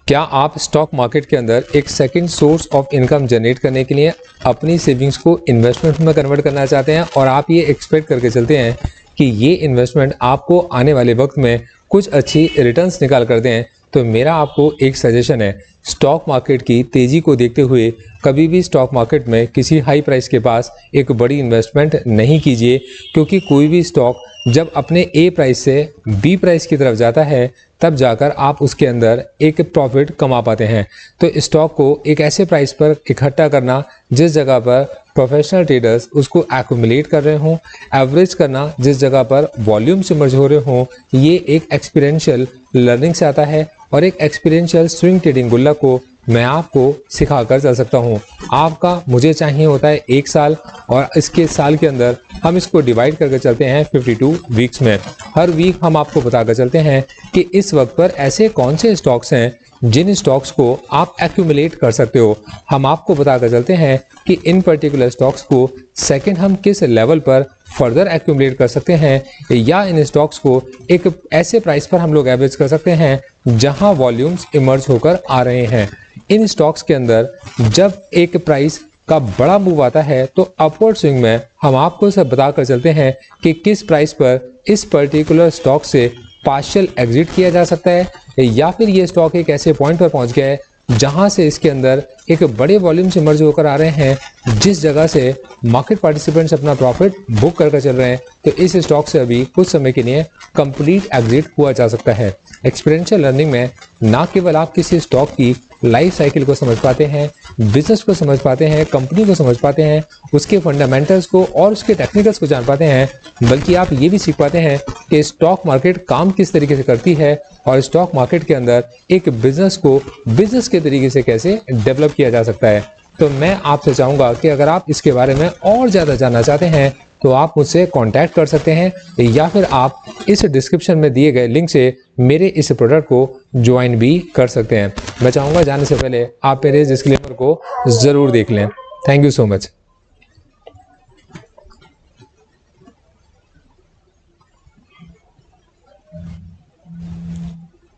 क्या आप stock market के अंदर एक second source of income generate करने के लिए अपनी सेविंग्स को इन्वेस्टमेंट में कन्वर्ट करना चाहते हैं और आप ये एक्सपेक्ट करके चलते हैं कि ये इन्वेस्टमेंट आपको आने वाले वक्त में कुछ अच्छी रिटर्न्स निकाल कर दें? तो मेरा आपको एक सजेशन है, स्टॉक मार्केट की तेज़ी को देखते हुए कभी भी स्टॉक मार्केट में किसी हाई प्राइस के पास एक बड़ी इन्वेस्टमेंट नहीं कीजिए, क्योंकि कोई भी स्टॉक जब अपने ए प्राइस से बी प्राइस की तरफ जाता है तब जाकर आप उसके अंदर एक प्रॉफिट कमा पाते हैं। तो स्टॉक को एक ऐसे प्राइस पर इकट्ठा करना जिस जगह पर प्रोफेशनल ट्रेडर्स उसको एक्यूमुलेट कर रहे हों, एवरेज करना जिस जगह पर वॉल्यूम से मर्ज हो रहे हों, ये एक एक्सपीरियंशियल लर्निंग से आता है और एक एक्सपीरियंशियल स्विंग ट्रेडिंग गुल्लक को मैं आपको सिखा कर चल सकता हूँ। आपका मुझे चाहिए होता है 1 साल, और इसके साल के अंदर हम इसको डिवाइड करके चलते हैं 52 वीक्स में। हर वीक हम आपको बताकर चलते हैं कि इस वक्त पर ऐसे कौन से स्टॉक्स हैं जिन स्टॉक्स को आप एक्यूमुलेट कर सकते हो। हम आपको बताकर चलते हैं कि इन पर्टिकुलर स्टॉक्स को सेकंड हम किस लेवल पर फर्दर एक्यूमुलेट कर सकते हैं, या इन स्टॉक्स को एक ऐसे प्राइस पर हम लोग एवरेज कर सकते हैं जहां वॉल्यूम्स इमर्ज होकर आ रहे हैं। इन स्टॉक्स के अंदर जब एक प्राइस का बड़ा मूव आता है तो अपवर्ड स्विंग में हम आपको सब बताकर चलते हैं कि किस प्राइस पर इस पर्टिकुलर स्टॉक से पार्शियल एग्जिट किया जा सकता है, या फिर ये स्टॉक एक ऐसे पॉइंट पर पहुंच गया है जहां से इसके अंदर एक बड़े वॉल्यूम से मर्ज होकर आ रहे हैं, जिस जगह से मार्केट पार्टिसिपेंट्स अपना प्रॉफिट बुक करके चल रहे हैं। तो इस स्टॉक से अभी कुछ समय के लिए कंप्लीट एग्जिट हुआ जा सकता है। एक्सपीरियंशियल लर्निंग में ना केवल आप किसी स्टॉक की लाइफ साइकिल को समझ पाते हैं, बिजनेस को समझ पाते हैं, कंपनी को समझ पाते हैं, उसके फंडामेंटल्स को और उसके टेक्निकल्स को जान पाते हैं, बल्कि आप ये भी सीख पाते हैं कि स्टॉक मार्केट काम किस तरीके से करती है और स्टॉक मार्केट के अंदर एक बिजनेस को बिजनेस के तरीके से कैसे डेवलप किया जा सकता है। तो मैं आपसे चाहूँगा कि अगर आप इसके बारे में और ज़्यादा जानना चाहते हैं तो आप मुझसे कांटेक्ट कर सकते हैं, या फिर आप इस डिस्क्रिप्शन में दिए गए लिंक से मेरे इस प्रोडक्ट को ज्वाइन भी कर सकते हैं। मैं चाहूँगा जाने से पहले आप मेरे इस डिस्क्लेमर को ज़रूर देख लें। Thank you so much.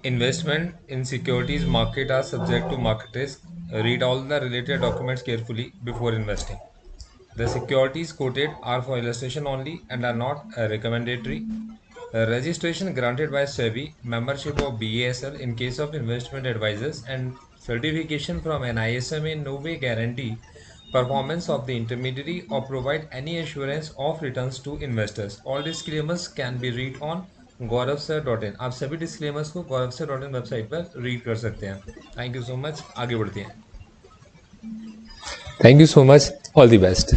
Investment in securities market are subject to market risk. Read all the related documents carefully before investing. The securities quoted are for illustration only and are not recommendatory. Registration granted by SEBI, membership of BASL in case of investment advisors, and certification from NISM in no way guarantee performance of the intermediary or provide any assurance of returns to investors. All disclaimers can be read on gauravsir.in. आप सभी disclaimers को gauravsir.in website पर read कर सकते हैं। Thank you so much. आगे बढ़ते हैं। Thank you so much. All the best.